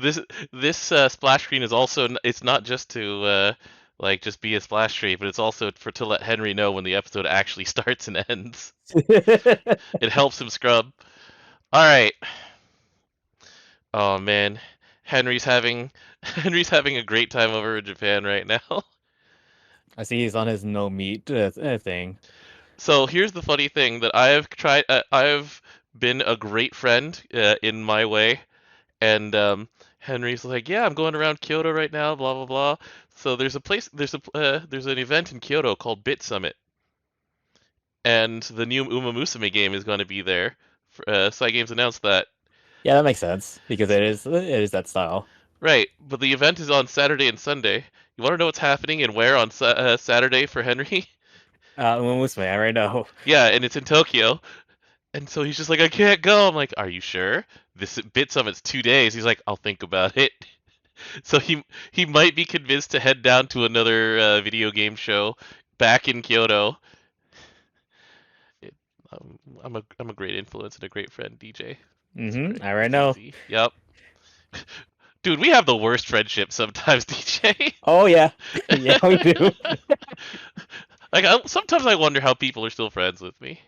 this this splash screen is also it's not just to like just be a splash screen, but it's also for to let Henry know when the episode actually starts and ends. It helps him scrub. All right. Oh man, Henry's having Henry's having a great time over in Japan right now. I see he's on his no meat thing. So here's the funny thing that I have tried. I have been a great friend in my way, and Henry's like, "Yeah, I'm going around Kyoto right now." Blah blah blah. So there's an event in Kyoto called Bit Summit, and the new Uma Musume game is going to be there. Cygames announced that. Yeah, that makes sense because it is that style. Right, but the event is on Saturday and Sunday. You want to know what's happening and where on Saturday for Henry? Musume, I right now. Yeah, and it's in Tokyo. And so he's just like, I can't go. I'm like, are you sure? This Bit Summit's 2 days. He's like, I'll think about it. So he might be convinced to head down to another video game show back in Kyoto. It, I'm a great influence and a great friend, DJ. I right It's know. easy. Yep. Dude, we have the worst friendship sometimes, DJ. Oh yeah, yeah we do. Like sometimes I wonder how people are still friends with me.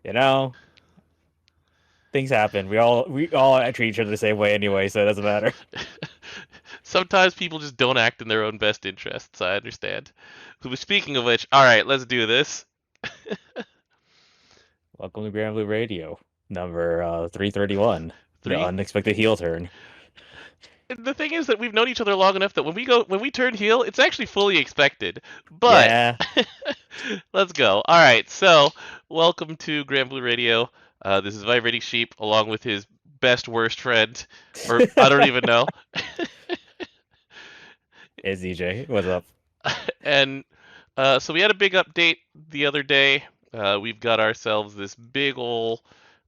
You know, things happen. We all treat each other the same way anyway, so it doesn't matter. Sometimes people just don't act in their own best interests. I understand. So speaking of which, all right, let's do this. Welcome to Granblue Radio, number 331, the Three. unexpected heel turn. And the thing is that we've known each other long enough that when we turn heel, it's actually fully expected. But Yeah, let's go. All right, so welcome to Granblue Radio. This is Vibrating Sheep along with his best worst friend, or I don't even know. it's DJ. What's up? And so we had a big update the other day. We've got ourselves this big ol'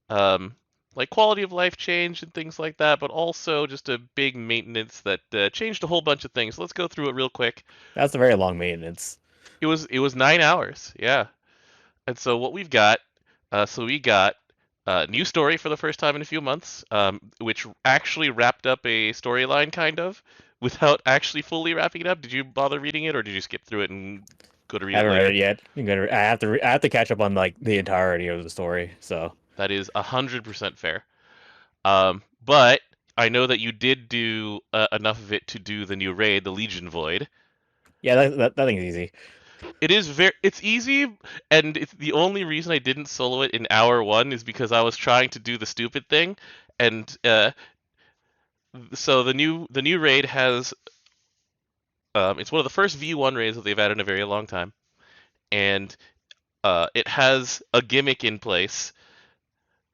um, like quality of life change and things like that, but also just a big maintenance that changed a whole bunch of things. So let's go through it real quick. That's a very long maintenance. It was 9 hours, yeah. And so what we've got, so we got a new story for the first time in a few months, which actually wrapped up a storyline kind of without actually fully wrapping it up. Did you bother reading it, or did you skip through it and go to read I it haven't read later? it yet. I have to catch up on like the entirety of the story. So That is 100% fair. But I know that you did do enough of it to do the new raid, the Legion Void. yeah, that thing's easy. It's easy, and it's the only reason I didn't solo it in hour one is because I was trying to do the stupid thing, and so the new raid has it's one of the first V1 raids that they've had in a very long time, and it has a gimmick in place.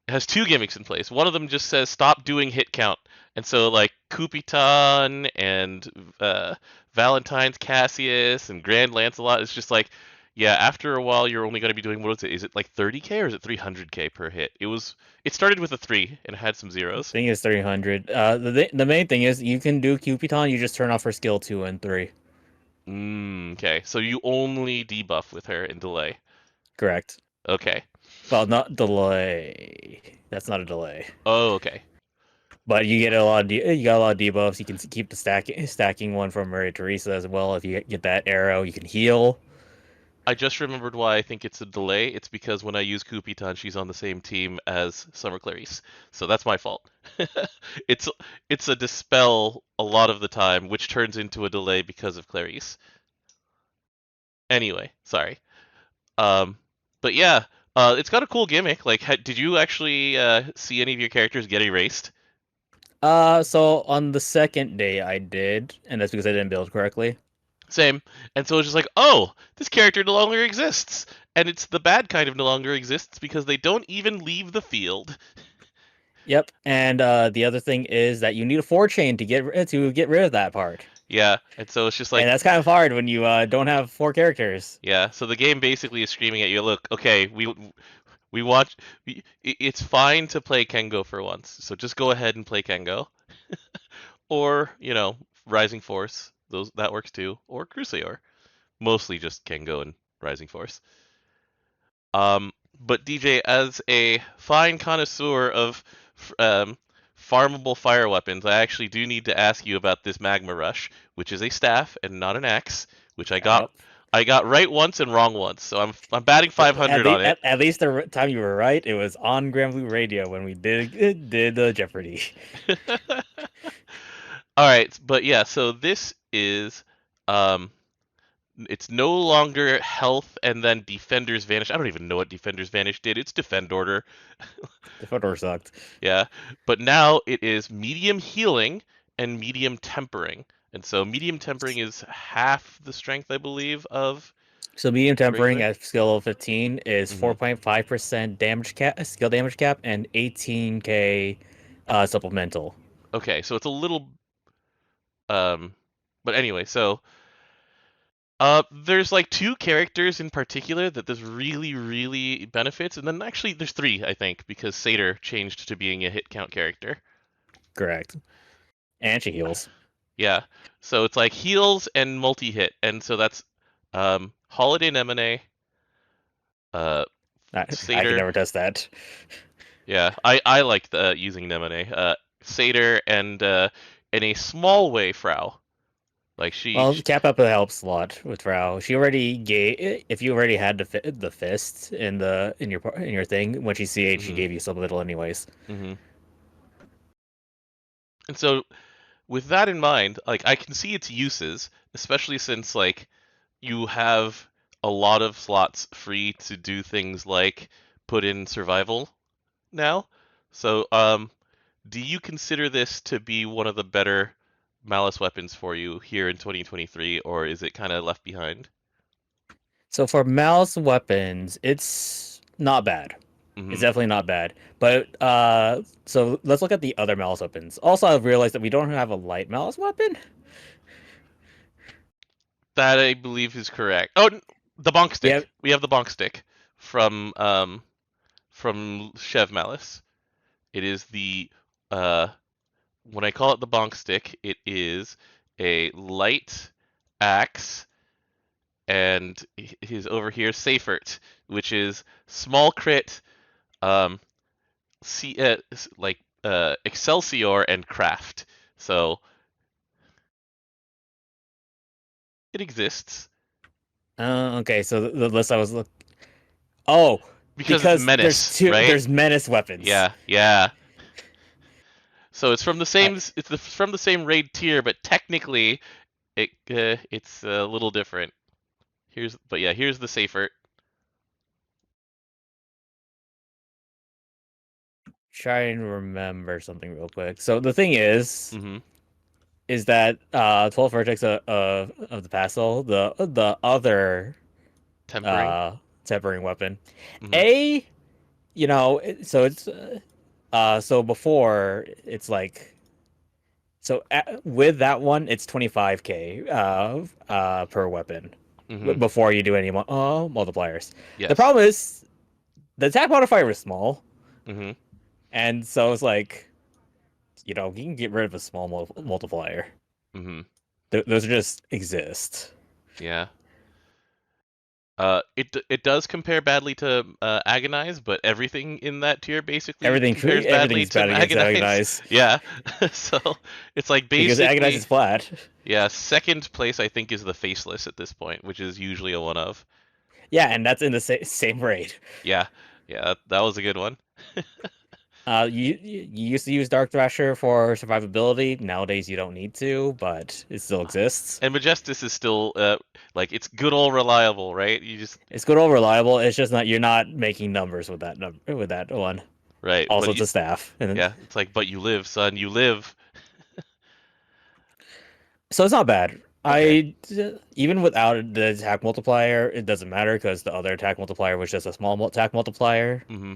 It has two gimmicks in place. One of them just says stop doing hit count, and so like Kupitan and Valentine's Cassius and Grand Lancelot is just like, yeah. After a while, you're only going to be doing what is it? Is it like 30k or is it 300k per hit? It started with a 3 and it had some zeros. Thing is 300. The main thing is you can do Cupiton. You just turn off her skill 2 and 3. Okay, so you only debuff with her in delay. Correct. Okay. Well, not delay. That's not a delay. Oh, okay. But you get a lot of you got a lot of debuffs. You can keep the stacking one from Maria Teresa as well. If you get that arrow, you can heal. I just remembered why I think it's a delay. It's because when I use Kupitan, she's on the same team as Summer Clarice. So that's my fault. it's it's a dispel a lot of the time, which turns into a delay because of Clarice. Anyway, sorry. Um, but yeah, it's got a cool gimmick. Like, did you actually see any of your characters get erased? So on the second day I did, and that's because I didn't build correctly. Same. And so it's just like, oh, this character no longer exists. And it's the bad kind of no longer exists because they don't even leave the field. Yep. And the other thing is that you need a 4 chain to get rid of that part. Yeah. And so it's just And like, that's kind of hard when you don't have 4 characters. yeah. So the game basically is screaming at you, look, okay, we watch. It's fine to play Kengo for once. So just go ahead and play Kengo. Or, Rising Force. That works too. Or Crusaor. Mostly just Kengo and Rising Force. But DJ, as a fine connoisseur of um, farmable fire weapons, I actually do need to ask you about this Magma Rush, which is a staff and not an axe, which Yep. I got right once and wrong once. So I'm batting At 500 the on it. at least the time you were right, it was on Granblue Radio when we did Jeopardy. All right, but yeah, so this is um it's no longer health and then defenders vanish. I don't even know what defenders vanish did. It's defend order. The photo sucked. Yeah, but now it is medium healing and medium tempering. And so medium tempering is half the strength, I believe, of So medium tempering regular. at skill level 15 is Hmm. 4.5% damage cap, skill damage cap, and 18k supplemental. Okay, so it's a little um but anyway, so there's like two characters in particular that this really, really benefits, and then actually there's three, I think, because Satyr changed to being a hit count character. Correct. And she heals. Yeah, so it's like heals and multi-hit, and so that's Holiday Nemone, uh, I can Satyr. never test that. Yeah, I like the using Nemone, Satyr, and a small way Frau. Like Well, cap up helps a lot with Frau. She already gave. If you already had the fist in your thing when she CH, she hmm gave you some little anyways. hmm And so with that in mind, like I can see its uses, especially since like you have a lot of slots free to do things like put in survival now. So, do you consider this to be one of the better Malice weapons for you here in 2023, or is it kind of left behind? So for mouse weapons, it's not bad. It's Hmm. definitely not bad. But so let's look at the other mouse weapons. Also, I've realized that we don't have a light mouse weapon. That I believe is correct. Oh, the bonk We have stick. We have the bonk stick from Chev Malice. It is the uh when I call it the bonk stick, it is a light axe, and he's over here Seifert, which is small crit, um, see, like Excelsior and Craft. So it exists okay. So the list I was look. Oh, because it's because menace, right? there's menace weapons. Yeah, yeah. So it's from the I same from the same raid tier, but technically it's a little different. Here's the Seifert. try and remember something real quick. So the thing Mm-hmm. is that 12 vertex of the Passel, the other Tempering. uh tempering weapon. Mm-hmm. A, so it's so before it's like with that one it's 25k per weapon Mm-hmm. before you do any multipliers. The Yes. problem is the attack modifier is small, Mm-hmm. and so it's like you can get rid of a small multiplier. Mm-hmm. Those just exist. Yeah. It does compare badly to Agonize, but everything in that tier basically compares badly Everything's to bad against Agonize. Agonize Yeah, so it's like because Agonize is basically flat. yeah. Second place I think is the Faceless at this point, which is usually a one of. Yeah, and that's in the same raid. Yeah, yeah, that was a good one. You used to use Dark Thrasher for survivability. Nowadays, you don't need to, but it still exists. And Majestus is still like it's good old reliable, right? You just It's good old reliable. It's just not you're not making numbers with that with that one. right, Also, but it's a staff, and yeah, it's like but you live, son, you live. so it's not bad. Okay. I even without the attack multiplier, it doesn't matter because the other attack multiplier was just a small attack multiplier. Mm-hmm.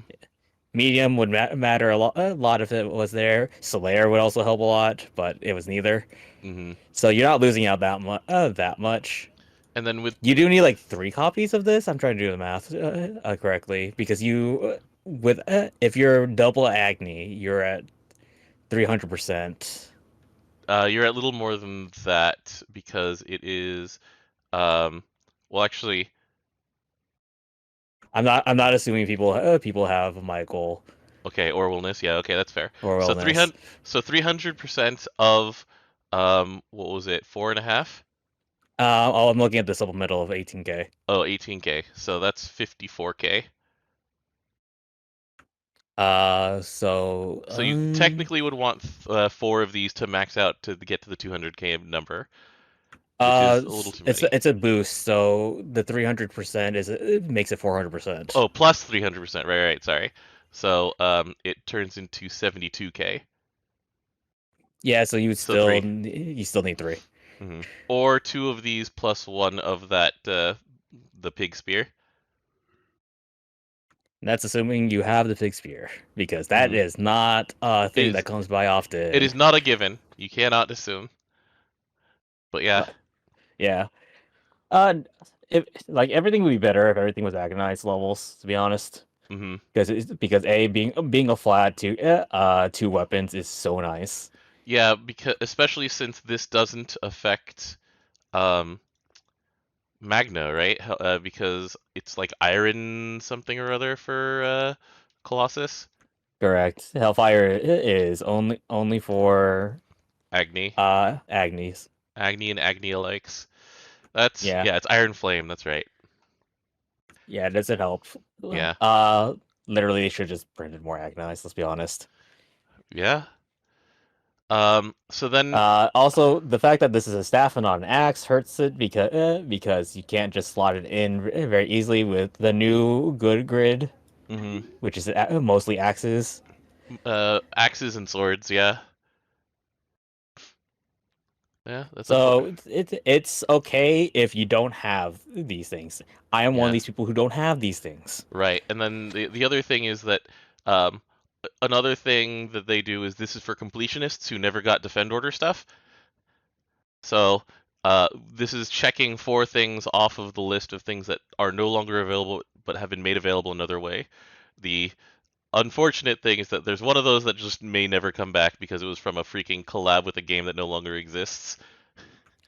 Medium would matter a lot if it was there. Slayer would also help a lot, but it was neither. Mm-hmm. So you're not losing out that much. And then with You do need like 3 copies of this. I'm trying to do the math correctly because with if you're double Agni, you're at 300%. you're at a little more than that because it is um well actually I'm not assuming people have Michael. Okay, or wellness. Yeah, okay, that's fair. or So wellness. 300% of what was it? 4.5? Oh, I'm looking at the supplemental of 18K. Oh, 18K. So that's 54K. So So you technically would want four of these to max out to get to the 200K number, which is a little too many. it's a boost. So the 300% it makes it 400%. Oh, plus 300%. Right, right. Sorry. So it turns into 72K. Yeah, so So three. you still need three. Or two of these plus one of that the pig spear. And that's assuming you have the fixed spear, because that hmm is not a It thing that is comes by it often. is not a given. You cannot assume. But yeah. Uh, yeah. Uh, if like everything would be better if everything was agonized levels, to be honest. hmm Because a being a flat two weapons is so nice. Yeah, because especially since this doesn't affect um Magna, right? Because it's like iron something or other for Colossus. Correct. Hellfire is only for Agni. Agnes. Agni and Agni alikes. That's Yeah. yeah, it's Iron Flame, that's right. Yeah, does it help? Yeah. Uh Literally they should just printed more agonized, let's be honest. Yeah. So then Also, the fact that this is a staff and not an axe hurts it because you can't just slot it in very easily with the new good grid, mhm. which is mostly axes. Axes and swords, yeah. Yeah, that's So unfortunate. it's okay if you don't have these things. I am one of Yeah. these people who don't have these things. Right. And then the other thing is that um another thing that they do is this is for completionists who never got defend order stuff. So this is checking four things off of the list of things that are no longer available but have been made available another way. The unfortunate thing is that there's one of those that just may never come back because it was from a freaking collab with a game that no longer exists.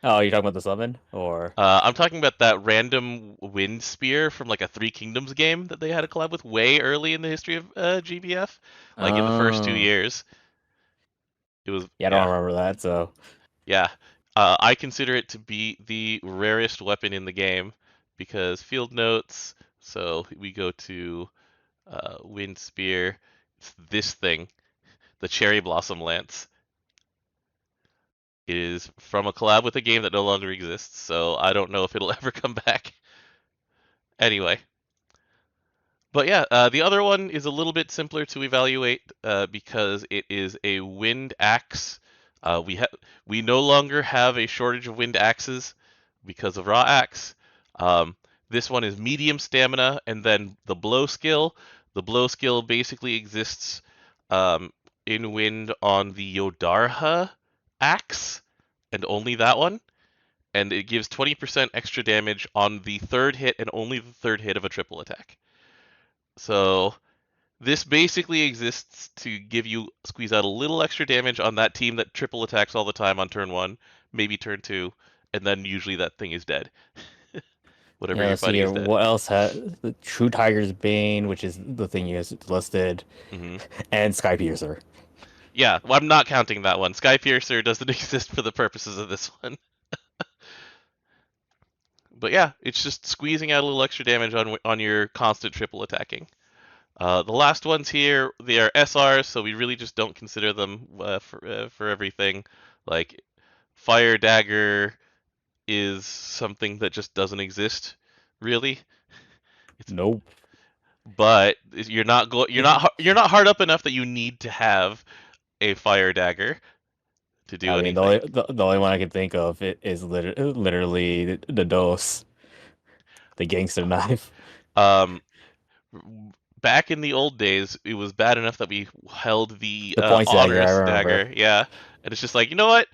Oh, you're talking about the summon or I'm talking about that random wind spear from like a Three Kingdoms game that they had a collab with way early in the history of GBF, like in the first two oh years. It was yeah, I don't yeah. remember that. So Yeah, I consider it to be the rarest weapon in the game because field notes. So we go to Wind Spear. It's this thing, the Cherry Blossom Lance. It is from a collab with a game that no longer exists, so I don't know if it'll ever come back. Anyway, but yeah, the other one is a little bit simpler to evaluate because it is a wind axe. We no longer have a shortage of wind axes because of raw axe. Um, this one is medium stamina, and then the blow skill. The blow skill basically exists um, in wind on the Yodarha axe, and only that one. And it gives 20% extra damage on the third hit and only the third hit of a triple attack. So this basically exists to give you squeeze out a little extra damage on that team that triple attacks all the time on turn one, maybe turn two, and then usually that thing is dead. Whatever yeah, you're let's see fighting here. is dead. What else has the True Tiger's Bane, which is the thing you guys listed, hmm and Skypiercer. Yeah, well, I'm not counting that one. Skypiercer doesn't exist for the purposes of this one. But yeah, it's just squeezing out a little extra damage on your constant triple attacking. The last ones here, they are SRs, so we really just don't consider them for everything. Like Fire Dagger is something that just doesn't exist, really. It's Nope. but you're not hard up enough that you need to have a Fire Dagger to do I mean, anything. the only one I can think of is literally the dose, the gangster knife, Um, back in the old days, it was bad enough that we held the the points dagger. I honors remember. dagger, yeah, and it's just like you know what?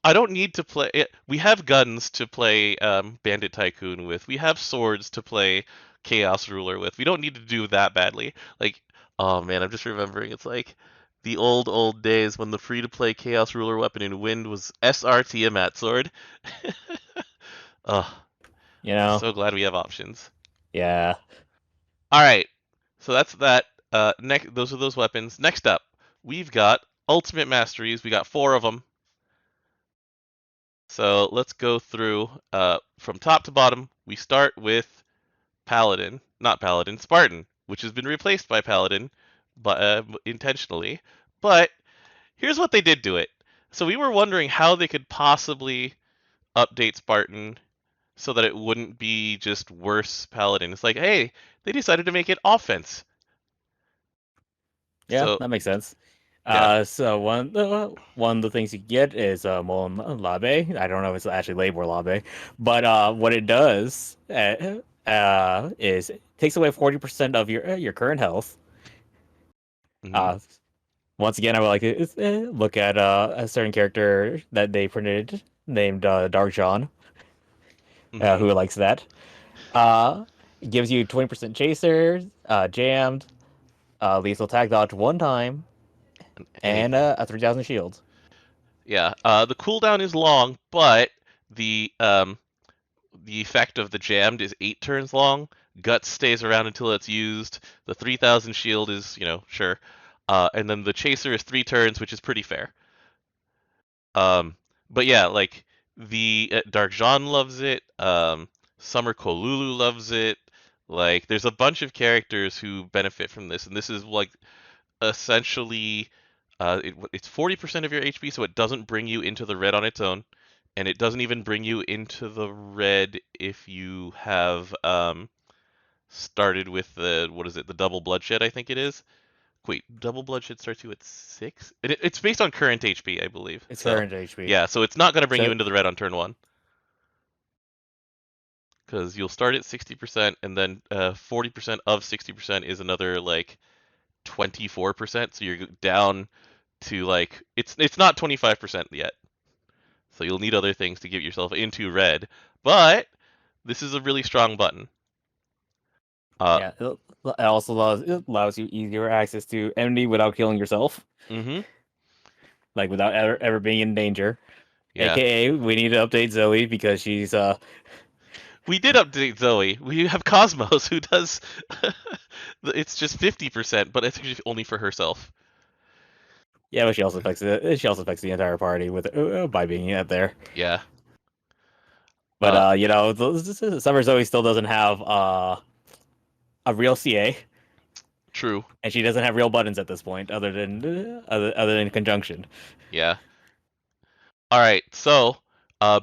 I don't need to play it. We have guns to play Bandit Tycoon with. We have swords to play Chaos Ruler with. We don't need to do that badly. Like, oh man, I'm just remembering. It's like the old days when the free to play Chaos Ruler weapon in Wind was SR Tiamat sword. Oh, You know? so glad we have options. Yeah. All right, so that's that. those are those weapons. Next up, we've got ultimate masteries. We got 4 of them. So let's go through from top to bottom. We start with Paladin, not Paladin, Spartan, which has been replaced by Paladin, but intentionally. But here's what they did to it. So we were wondering how they could possibly update Spartan so that it wouldn't be just worse Paladin. It's like, hey, they decided to make it offense. Yeah, So that makes sense. yeah. So one of the things you get is Molem Labe. I don't know if it's actually labeled Labe, but what it does is it takes away 40% of your current health. Hmm. Uh, Once again, I would like to look at a certain character that they printed named Dark John. Hmm. Who likes that? Uh, Gives you 20% chaser, jammed, lethal attack dodge 1 time, and Anything. a 3000 shield. Yeah. The cooldown is long, but the um, the effect of the jammed is 8 turns long. Guts stays around until it's used. The 3000 shield is, sure. And then the chaser is 3 turns, which is pretty fair. Um, but yeah, like the Dark Jean loves it. Summer Kolulu loves it. Like, there's a bunch of characters who benefit from this, and this is like essentially it's 40% of your HP, so it doesn't bring you into the red on its own, and it doesn't even bring you into the red if you have started with the what is it, the double bloodshed, I think it is. Wait, double bloodshed starts you at 6. It's based on current HP, I believe. It's So current HP. yeah, so it's not going to bring you So into the red on turn 1 because you'll start at 60%, and then 40% of 60% is another like 24%. So you're down to like it's not 25% yet. So you'll need other things to get yourself into red. But this is a really strong button. Uh, yeah, it also allows you easier access to enemy without killing yourself, mhm. like without ever being in danger. Yeah. AKA, we need to update Zoe because she's We did update Zoe. We have Cosmos who does it's just 50%, but it's actually only for herself. yeah, but she also affects the entire party with by being out there. Yeah. But Uh Summer Zoe still doesn't have a real CA, True. and she doesn't have real buttons at this point, other than conjunction. Yeah. All right. So,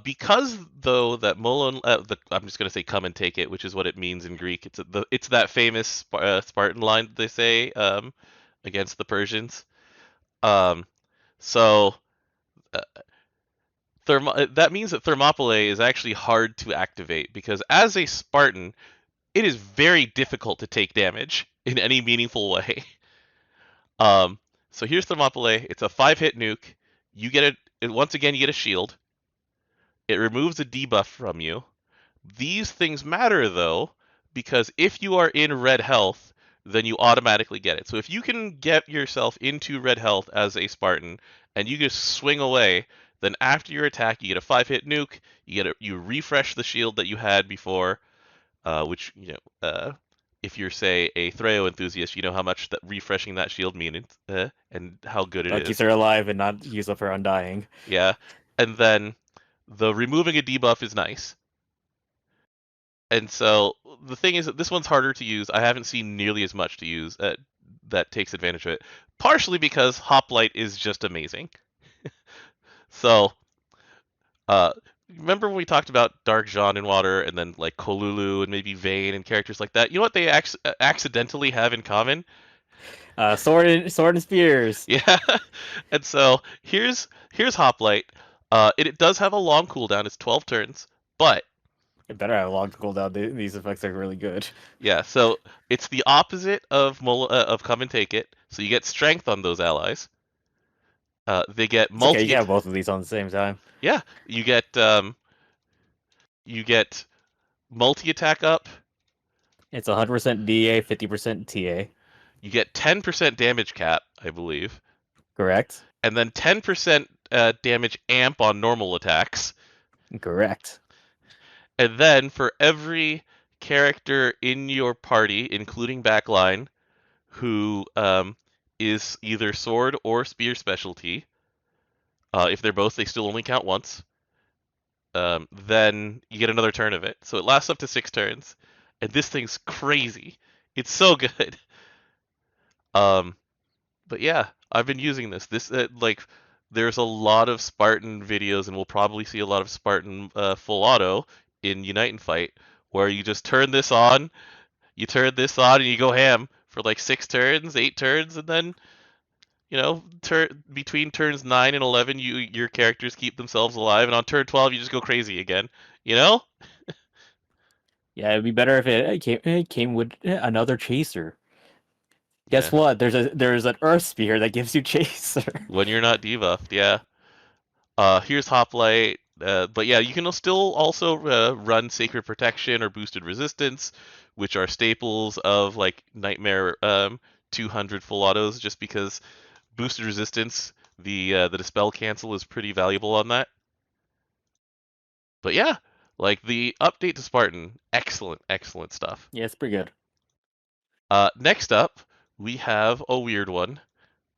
because though that Molon, I'm just gonna say "come and take it," which is what it means in Greek. It's that famous Spartan line that they say against the Persians. Um, so uh, that means that Thermopylae is actually hard to activate because as a Spartan, it is very difficult to take damage in any meaningful way. Um, so here's Thermopylae. It's a 5-hit nuke. You get once again. You get a shield. It removes a debuff from you. These things matter though, because if you are in red health, then you automatically get it. So if you can get yourself into red health as a Spartan and you just swing away, then after your attack you get a 5-hit nuke. You refresh the shield that you had before, which if you're say a Threo enthusiast, you know how much that refreshing that shield means and how good it That keeps is. her alive and not use up her undying. Yeah, and then the removing a debuff is nice. And so the thing is that this one's harder to use. I haven't seen nearly as much to use that takes advantage of it. Partially because Hoplite is just amazing. So, uh, remember when we talked about Dark Jean in Water and then like Kolulu and maybe Vayne and characters like that? You know what they accidentally have in common? Sword and spears. Yeah. And so here's Hoplite. It does have a long cooldown. It's 12 turns, but It better have a long cooldown. These effects are really good. yeah, so it's the opposite of Come and Take It. So you get strength on those allies. They get It's okay. You multi. can have both of these on the same time. Yeah, you get multi attack up. It's 100% DA, 50% TA. You get 10% damage cap, I believe, Correct? and then 10% damage amp on normal attacks. Correct. And then for every character in your party, including backline, who is either sword or spear specialty. If they're both, they still only count once. Then you get another turn of it. So it lasts up to 6 turns, and this thing's crazy. It's so good. Um, but yeah, I've been using this. There's a lot of Spartan videos, and we'll probably see a lot of Spartan full auto in Unite and Fight, where you just turn this on, and you go ham for like 6 turns, 8 turns, and then between turns 9 and 11, your characters keep themselves alive, and on turn 12, you just go crazy again. You know? Yeah, it'd be better if it came with another chaser. Guess Yeah. what? There's an Earth Spear that gives you chaser. When you're not debuffed, yeah. Here's Hoplite. But yeah, you can still also run Sacred Protection or Boosted Resistance, which are staples of like Nightmare 200 full autos, just because Boosted Resistance, the Dispel Cancel is pretty valuable on that. But yeah, like the update to Spartan, excellent, excellent stuff. Yeah, it's pretty good. Next up, we have a weird one.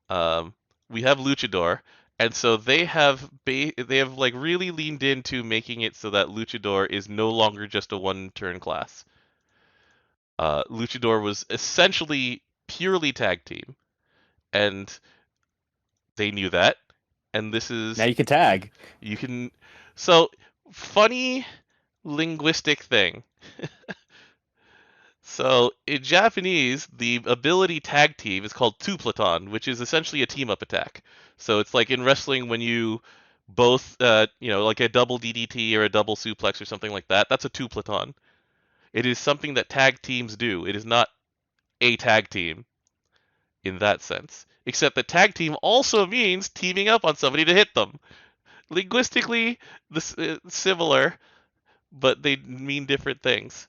Um, we have Luchador, and so they have like really leaned into making it so that Luchador is no longer just a one-turn class. Luchador was essentially purely tag team, and they knew that. And this Now is you can tag. you can so funny linguistic thing. So in Japanese, the ability tag team is called tuplaton, which is essentially a team up attack. So it's like in wrestling when you both, like a double DDT or a double suplex or something like that. That's a tuplaton. It is something that tag teams do. It is not a tag team in that sense. Except that tag team also means teaming up on somebody to hit them. Linguistically, similar, but they mean different things.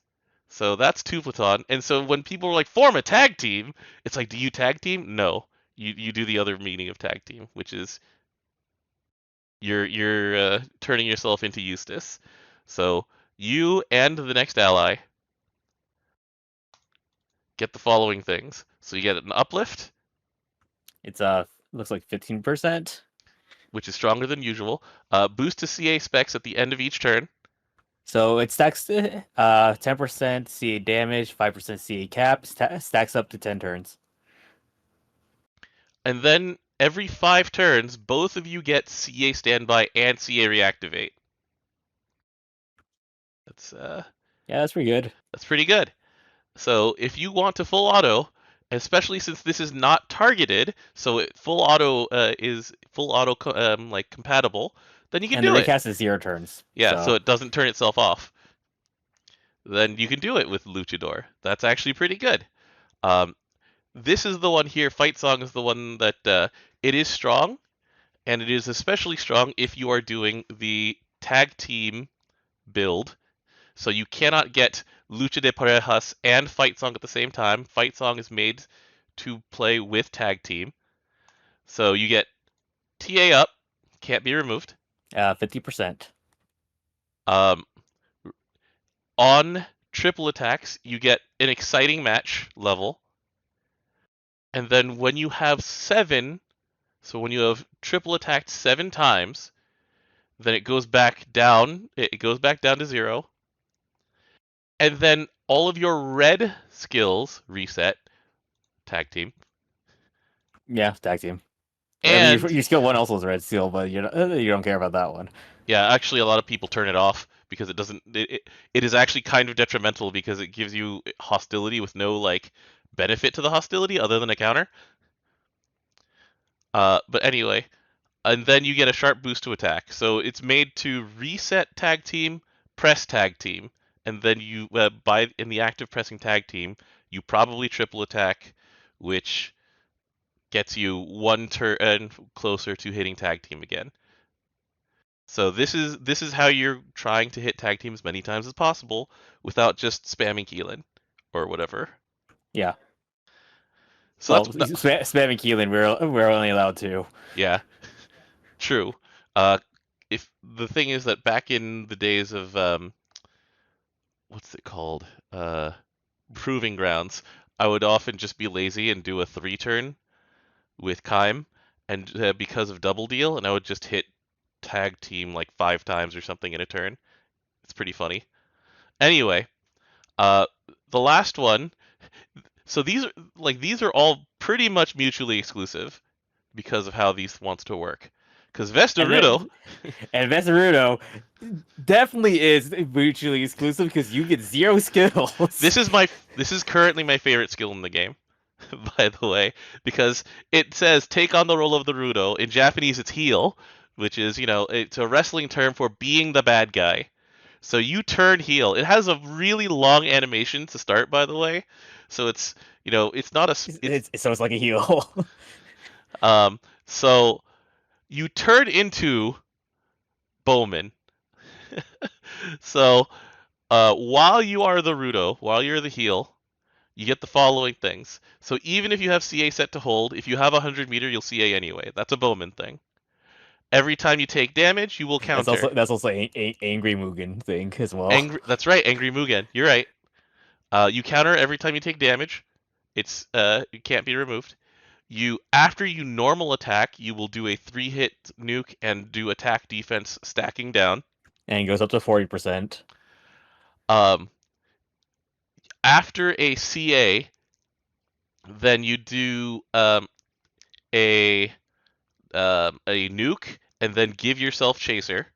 So that's Tuplaton. And so when people are like, form a tag team, it's like, do you tag team? No. You do the other meaning of tag team, which is you're turning yourself into Eustace. So you and the next ally get the following things. So you get an uplift, It's looks like 15%. which is stronger than usual. Boost to CA specs at the end of each turn. So it stacks 10% CA damage, 5% CA cap, stacks up to 10 turns. And then every 5 turns, both of you get CA standby and CA reactivate. That's Yeah, that's pretty good. that's pretty good. So if you want to full auto, especially since this is not targeted, so full auto is full auto like compatible, then you can And the do it. recast is 0 turns. Yeah, so it doesn't turn itself off. Then you can do it with Luchador. That's actually pretty good. Um, this is the one here. Fight Song is the one that it is strong, and it is especially strong if you are doing the tag team build. So you cannot get Lucha de Parejas and Fight Song at the same time. Fight Song is made to play with tag team. So you get TA up, can't be removed. 50%. Um, on triple attacks, you get an exciting match level. And then when you have 7, so when you have triple attacked 7 times, then it goes back down. It goes back down to 0. And then all of your red skills reset, tag team. Yeah, tag team. I mean, And your skill one also is red seal, but you don't care about that one. yeah, actually, a lot of people turn it off because it doesn't. It is actually kind of detrimental because it gives you hostility with no like benefit to the hostility other than a counter. But anyway, and then you get a sharp boost to attack. So it's made to reset tag team, press tag team, and then you by in the active pressing tag team, you probably triple attack, which gets you one turn closer to hitting tag team again. So this is how you're trying to hit tag team as many times as possible without just spamming Keelan or whatever. Yeah. So Well, that's spamming Keelan, we're only allowed to. yeah, true. Uh, if the thing is that back in the days of what's it called? Proving grounds. I would often just be lazy and do a 3-turn with Kime, and because of double deal, and I would just hit tag team like 5 times or something in a turn. It's pretty funny. Anyway, uh, the last one. So these are all pretty much mutually exclusive because of how these wants to work. Because And Vestarudo, then and Vesserudo definitely is mutually exclusive because you get zero skills. this is currently my favorite skill in the game, by the way, because it says take on the role of the Rudo. In Japanese, it's heel, which is it's a wrestling term for being the bad guy. So you turn heel. It has a really long animation to start, by the way. So it's not it's So it's like a heal. um so you turn into Bowman. So while you are the Rudo, while you're the heel, you get the following things. So even if you have CA set to hold, if you have 100-meter, you'll CA anyway. That's a Bowman thing. Every time you take damage, you will counter. That's also angry Mugen thing as well. That's right, Angry Mugen. You're right. You counter every time you take damage. It can't be removed. After you normal attack, you will do a 3-hit nuke and do attack defense stacking down. And it goes up to 40%. Um, After a CA, then you do a nuke and then give yourself chaser.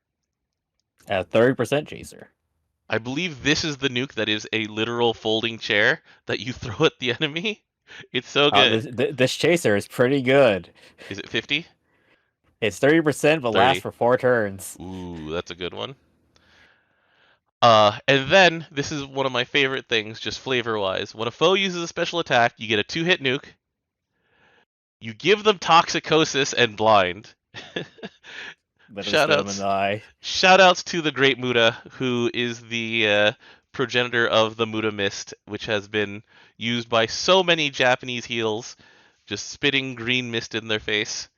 At 30% chaser. I believe this is the nuke that is a literal folding chair that you throw at the enemy. It's so good. This chaser is pretty good. Is it 50? It's 30% but lasts 30. for 4 turns. Ooh, that's a good one. And then this is one of my favorite things, just flavor-wise. When a foe uses a special attack, you get a 2-hit nuke. You give them toxicosis and blind. Let him spit him in Shoutouts, the eye. shoutouts to the great Muda, who is the progenitor of the Muda Mist, which has been used by so many Japanese heels, just spitting green mist in their face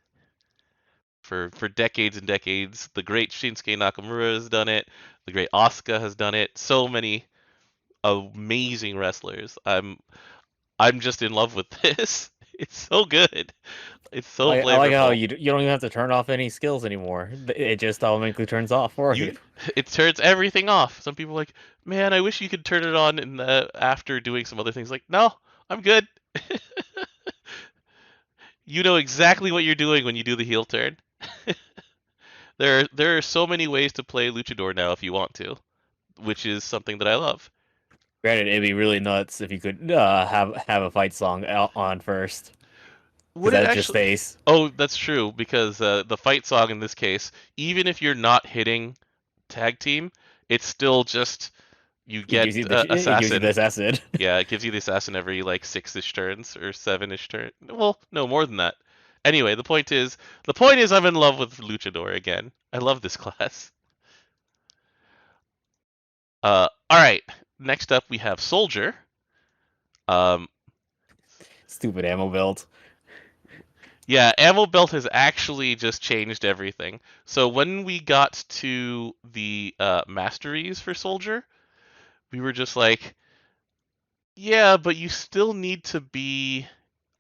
for decades and decades. The great Shinsuke Nakamura has done it. The great Asuka has done it. So many amazing wrestlers. I'm just in love with this. It's so good. It's so I like how flavorful. you don't even have to turn off any skills anymore. It just automatically turns off for you. It turns everything off. Some people are like, man, I wish you could turn it on after doing some other things. Like, no, I'm good. You know exactly what you're doing when you do the heel turn. There are so many ways to play luchador now if you want to, which is something that I love. Granted, it'd be really nuts if you could have a fight song on first, because Would it that's just actually? space. Oh, that's true because the fight song in this case, even if you're not hitting tag team, it's still just you get It gives you assassin. this acid. Yeah, it gives you the assassin every like 6-ish turns or 7-ish turn. Well, no, more than that. Anyway, the point is I'm in love with Luchador again. I love this class. All right. Next up we have Soldier. Um, Stupid ammo belt. yeah, Ammo Belt has actually just changed everything. So when we got to the Masteries for Soldier, we were just like, yeah, but you still need to be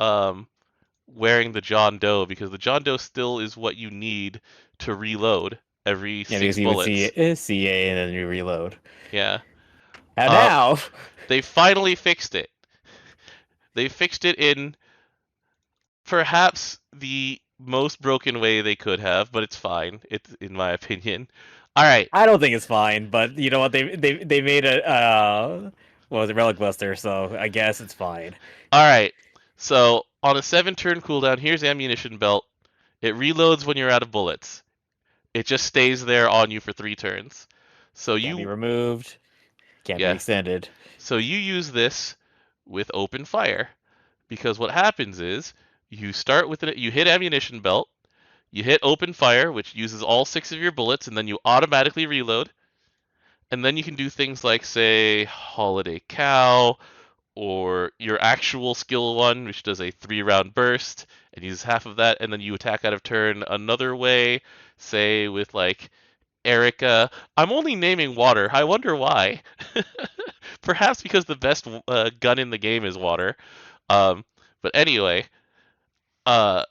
um, wearing the John Doe because the John Doe still is what you need to reload every Yeah, six because you would see bullets. CA and then you reload. Yeah. And Uh, now, they finally fixed it. They fixed it in perhaps the most broken way they could have, but it's fine. It's in my opinion. All right. I don't think it's fine, but you know what? They made a what was it, Relic Buster? So I guess it's fine. All right. So on a 7-turn cooldown, here's ammunition belt. It reloads when you're out of bullets. It just stays there on you for 3 turns. So Can't be you removed. Can't be yeah. extended. So you use this with open fire because what happens is you start with you hit ammunition belt, you hit open fire, which uses all 6 of your bullets, and then you automatically reload. And then you can do things like say Holiday Cow or your actual skill one, which does a 3-round burst and uses half of that, and then you attack out of turn another way, say with like Erica. I'm only naming water. I wonder why. perhaps because the best gun in the game is water. Um, but anyway, uh,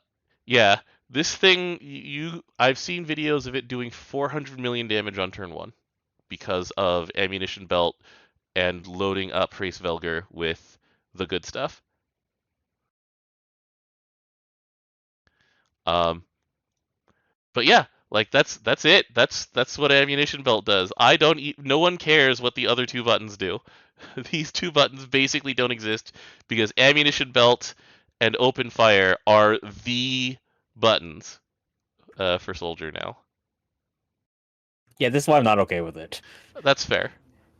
yeah, this thing I've seen videos of it doing 400 million damage on turn one because of ammunition belt and loading up Trace Velger with the good stuff. Um, but yeah, like that's it. That's what ammunition belt does. I don't. No one cares what the other two buttons do. These two buttons basically don't exist because ammunition belt and open fire are the buttons for soldier now. Yeah, this is why I'm not okay with it. That's fair.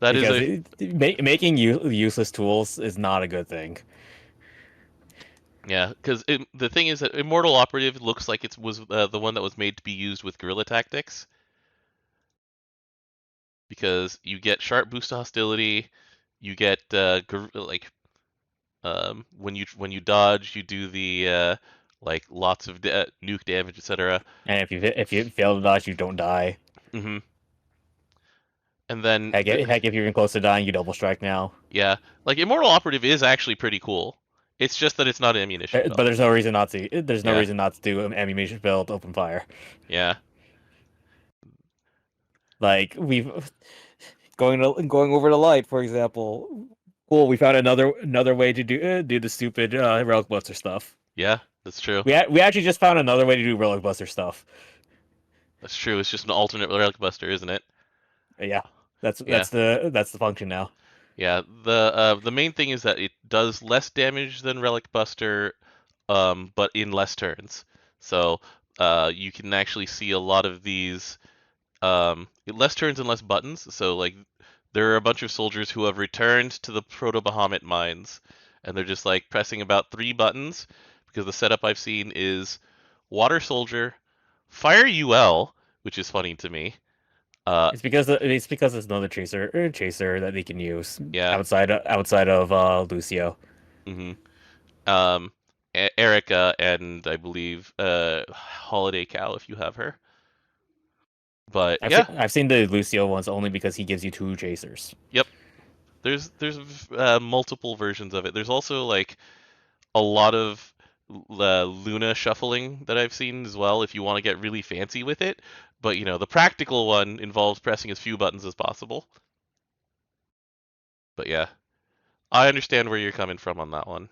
That is Because a making useless tools is not a good thing. Yeah, because the thing is that Immortal Operative looks like it was the one that was made to be used with guerrilla tactics because you get sharp boost to hostility, you get like when you dodge, you do the like lots of nuke damage, etc. And if you fail to dodge, you don't die. Hmm. And then Heck, if you're even close to dying, you double strike now. yeah, like Immortal Operative is actually pretty cool. It's just that it's not ammunition But belt. there's no reason not to. There's no Yeah, reason not to do ammunition build open fire. yeah, Like we've going over to light, for example. Cool, we found another way to do the stupid relic buster stuff. yeah. That's true. We actually just found another way to do relic buster stuff. That's true. It's just an alternate relic buster, isn't it? Yeah, that's Yeah. that's the function now. Yeah, the main thing is that it does less damage than Relic Buster, but in less turns. So you can actually see a lot of these less turns and less buttons. So like there are a bunch of soldiers who have returned to the Proto Bahamut mines, and they're just like pressing about 3 buttons because the setup I've seen is Water Soldier, Fire UL, which is funny to me. Uh, It's because there's another chaser that they can use yeah. outside of Lucio. Hmm. um, Erica, and I believe Holiday Cow if you have her. But yeah, I've seen the Lucio ones only because he gives you two chasers. yep. There's multiple versions of it. There's also like a lot of Luna shuffling that I've seen as well if you want to get really fancy with it. But the practical one involves pressing as few buttons as possible. But yeah, I understand where you're coming from on that one.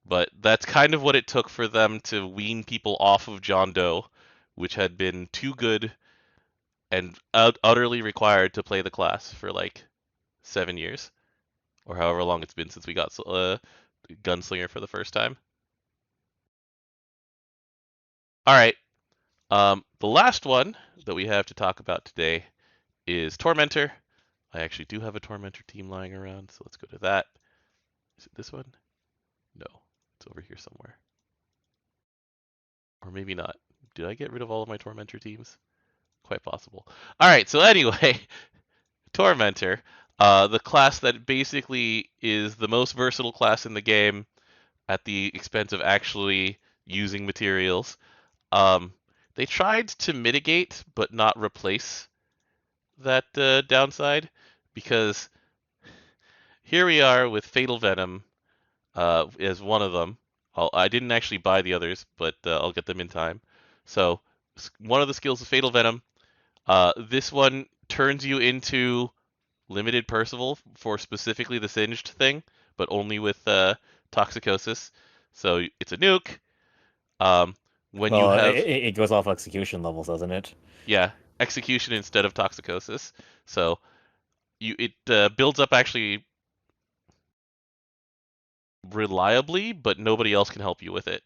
But that's kind of what it took for them to wean people off of John Doe, which had been too good and utterly required to play the class for like 7 years or however long it's been since we got Gunslinger for the first time. All right. The last one that we have to talk about today is Tormentor. I actually do have a Tormentor team lying around, so let's go to that. Is it this one? No, it's over here somewhere. Or maybe not. Did I get rid of all of my Tormentor teams? Quite possible. All right, so anyway, Tormentor, the class that basically is the most versatile class in the game at the expense of actually using materials. Um, they tried to mitigate but not replace that downside because here we are with Fatal Venom as one of them. I didn't actually buy the others, but I'll get them in time. So one of the skills is Fatal Venom. This one turns you into limited Percival for specifically the singed thing, but only with Toxicosis. So it's a nuke. Um, when you Well, have it goes off execution levels, doesn't it? yeah execution instead of Toxicosis, so it builds up actually reliably, but nobody else can help you with it.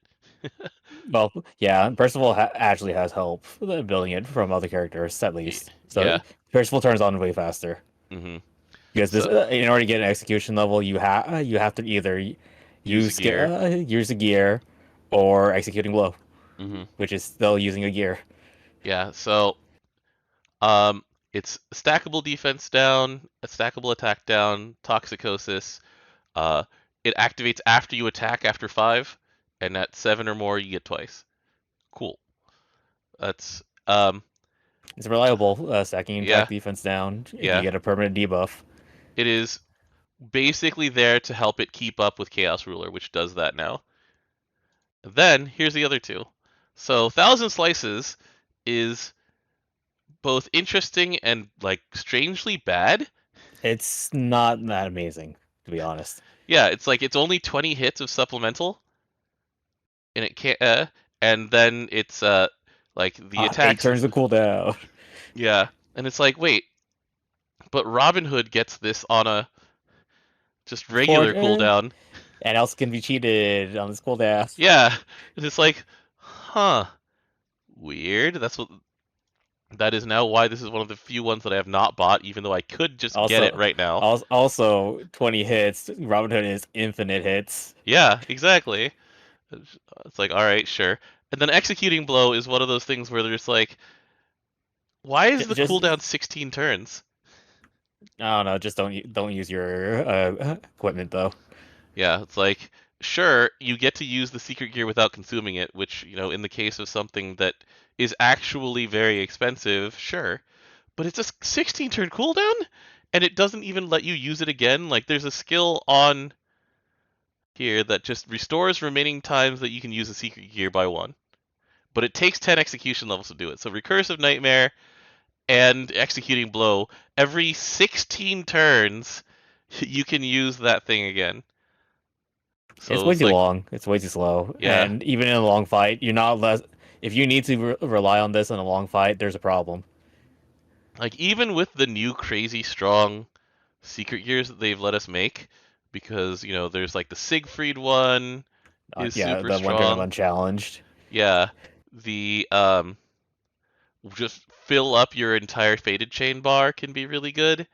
Well, yeah, Percival actually has help building it from other characters, at least. So Yeah. Percival turns on way faster. Hmm. Because So in order to get an execution level, you have to either use a gear. use a gear or executing blow, Hmm. which is still using a gear. Yeah. So um, it's stackable defense down, a stackable attack down, Toxicosis. Uh, it activates after you attack after 5, and at 7 or more you get twice. Cool. That's It's reliable, stacking attack yeah, defense down. You yeah. get a permanent debuff. It is. basically there to help it keep up with Chaos Ruler, which does that now. Then here's the other two. So Thousand Slices is both interesting and like strangely bad. It's not that amazing, to be honest. Yeah, it's like it's only 20 hits of supplemental, and it can't. And then it's like the 8 attacks. turns to cooldown. Yeah, and it's like wait, but Robin Hood gets this on a just Four, regular cooldown. and else can be cheated on this cooldown. Yeah, and it's like, huh, weird. That is now why this is one of the few ones that I have not bought, even though I could just get it Also, right now. also 20 hits. Robin Hood is infinite hits. Yeah, exactly. It's like, all right, sure. And then executing blow is one of those things where there's like, why is the Just cooldown 16 turns? I don't know. Just don't use your equipment though. Yeah, it's like, sure, you get to use the secret gear without consuming it, which, in the case of something that is actually very expensive, sure. But it's a 16 turn cooldown, and it doesn't even let you use it again. Like, there's a skill on here that just restores remaining times that you can use a secret gear by one. But it takes 10 execution levels to do it. So Recursive Nightmare and Executing Blow, every 16 turns, you can use that thing again. It's So way it's too like, long. It's way too slow. yeah. And even in a long fight, you're not less. If you need to rely on this in a long fight, there's a problem. Like, even with the new crazy strong secret gears that they've let us make, because, there's like the Siegfried one is Yeah, super the one turn of strong. unchallenged. Yeah. The, just fill up your entire Fated Chain bar can be really good.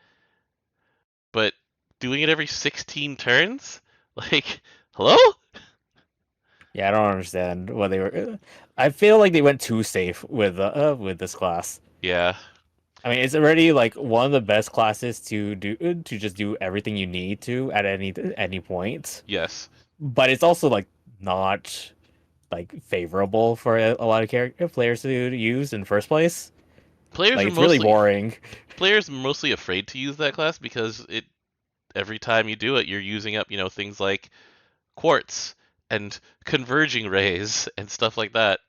But doing it every 16 turns? Like, hello? Yeah, I don't understand what they were. I feel like they went too safe with this class. Yeah, I mean, it's already like one of the best classes to just do everything you need to at any point. yes. But it's also like not like favorable for a lot of character players to use in the first place. Players Like are it's really mostly boring. players are mostly afraid to use that class because it every time you do it, you're using up, things like quartz and converging rays and stuff like that.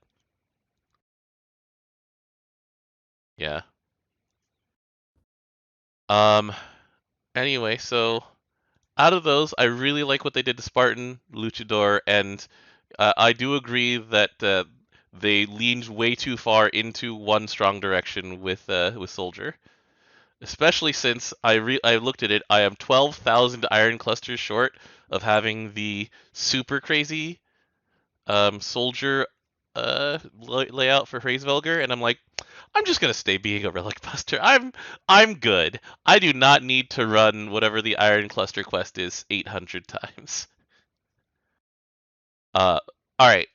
Yeah. Um anyway, so out of those, I really like what they did to Spartan, Luchador, and I do agree that they leaned way too far into one strong direction with Soldier. Especially since I looked at it, I am 12,000 iron clusters short of having the super crazy soldier layout for Hraesvelgr, and I'm like, I'm just gonna stay being a relic buster. I'm good. I do not need to run whatever the iron cluster quest is 800 times. Uh, all right.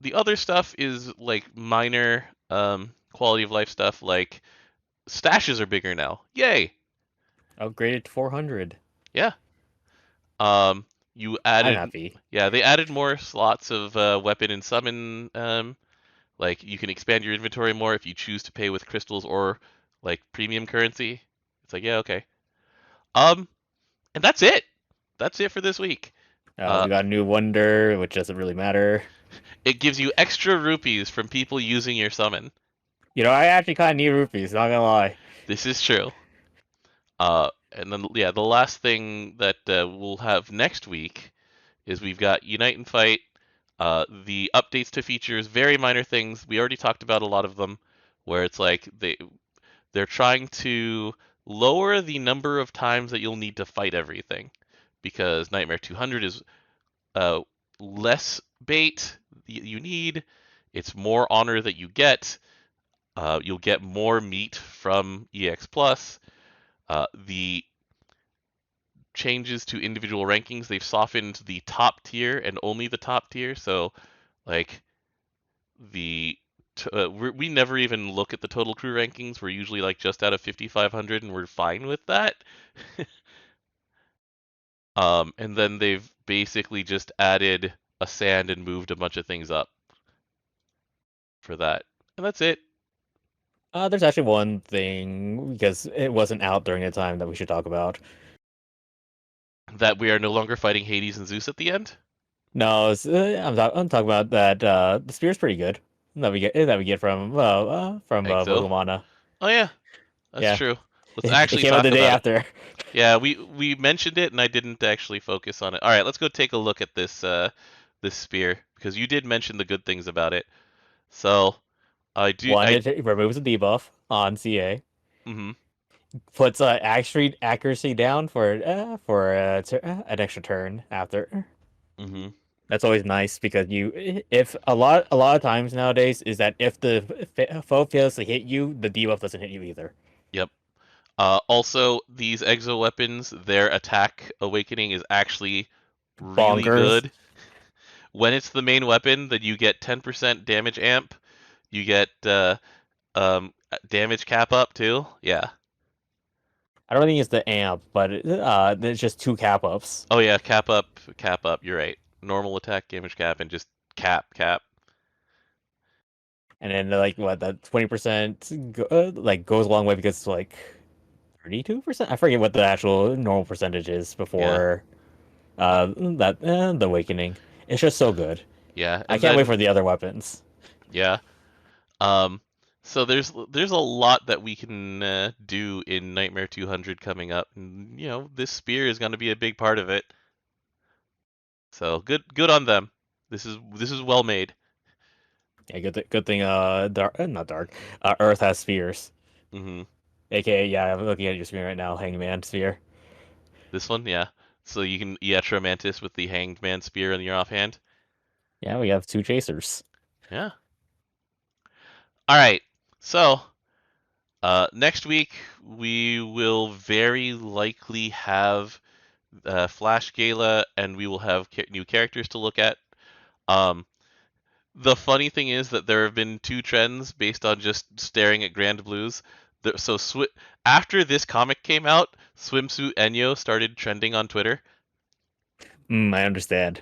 The other stuff is like minor quality of life stuff, like stashes are bigger now. Yay! Upgraded to 400. Yeah. You I'm added, happy. yeah, they added more slots of weapon and summon. Like you can expand your inventory more if you choose to pay with crystals or like premium currency. It's like, yeah, okay. Um, and that's it. That's it for this week. Uh, We got a new wonder, which doesn't really matter. it gives you extra rupees from people using your summon. I actually kind of need rupees. Not gonna lie. This is true. And then yeah, the last thing that we'll have next week is we've got Unite and Fight. The updates to features, very minor things. We already talked about a lot of them, where it's like they're trying to lower the number of times that you'll need to fight everything, because Nightmare 200 is uh, less bait you need. It's more honor that you get. You'll get more meat from EX Plus. The changes to individual rankings, they've softened the top tier and only the top tier. So, like the we never even look at the total crew rankings. We're usually like just out of 5,500, and we're fine with that. And then they've basically just added a sand and moved a bunch of things up for that, and that's it. There's actually one thing because it wasn't out during the time that we should talk about. that we are no longer fighting Hades and Zeus at the end. No, I'm talking about that. The spear's pretty good that we get from Egg though. Bohumana. Oh yeah, that's Yeah, true. Let's it actually came out talk the day about it. after. Yeah, we mentioned it and I didn't actually focus on it. All right, let's go take a look at this spear because you did mention the good things about it. So I do One, I it removes a debuff on CA, mhm puts accuracy down for an extra turn after. mhm That's always nice because if a lot of times nowadays is that if the foe fails to hit you, the debuff doesn't hit you either. yep. Also, these exo weapons, their attack awakening is actually really Bonkers. good. When it's the main weapon, then you get 10% damage amp. You get damage cap up too. Yeah. I don't think it's the amp, but there's just two cap ups. Oh yeah, cap up, cap up. You're right. Normal attack damage cap and just cap. And then like what that 20% like goes a long way because it's like 32%. I forget what the actual normal percentage is Yeah, before the awakening. It's just so good. yeah. I And can't wait then for the other weapons. yeah. Um, so there's a lot that we can do in Nightmare 200 coming up, and this spear is going to be a big part of it. So good on them. This is well made. Yeah, good thing dark not dark. Earth has spheres. hmm AKA, yeah, I'm looking at your screen right now, Hangman sphere. This one, yeah. So you can Etra Mantis with the Hanged Man spear in your offhand. Yeah, we have two chasers. Yeah. All right. So next week we will very likely have Flash Gala, and we will have new characters to look at. Um, the funny thing is that there have been two trends based on just staring at Granblues. So after this comic came out, swimsuit Enyo started trending on Twitter, I understand.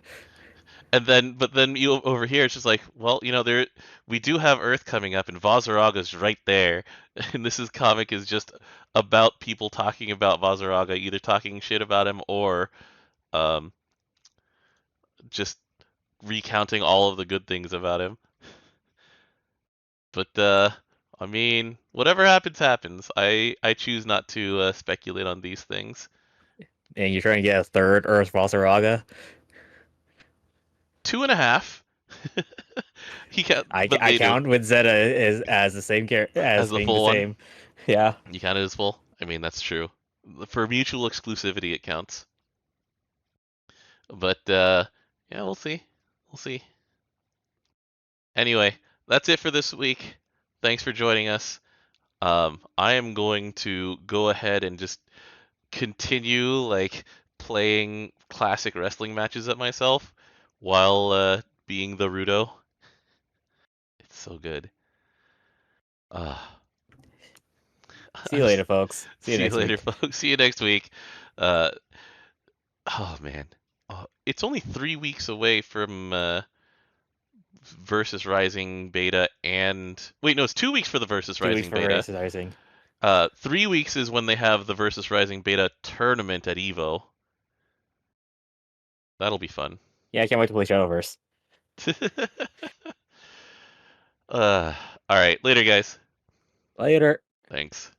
but then you over here it's just like, well, there we do have Earth coming up, and Vazaraga's right there, and this comic is just about people talking about Vazaraga, either talking shit about him or um, just recounting all of the good things about him. But I mean, whatever happens, happens. I choose not to speculate on these things. And you're trying to get a third Earth Valsaraga. 2.5. He can't, but I they do count with Zeta as the same character as as the being the full one. same. Yeah. You count it as full. I mean, that's true. For mutual exclusivity, it counts. But yeah, we'll see. We'll see. Anyway, that's it for this week. Thanks for joining us. I am going to go ahead and just continue like playing classic wrestling matches at myself while being the Rudo. It's so good. Uh, See you later, folks. See you See you next later, week. folks. See you next week. Uh, oh man, it's only 3 weeks away from Versus Rising beta, and wait, no, it's 2 weeks for the Versus 2 weeks Rising for beta. racising. 3 weeks is when they have the Versus Rising beta tournament at Evo. That'll be fun. Yeah, I can't wait to play Shadowverse. All right, later, guys. Later. Thanks.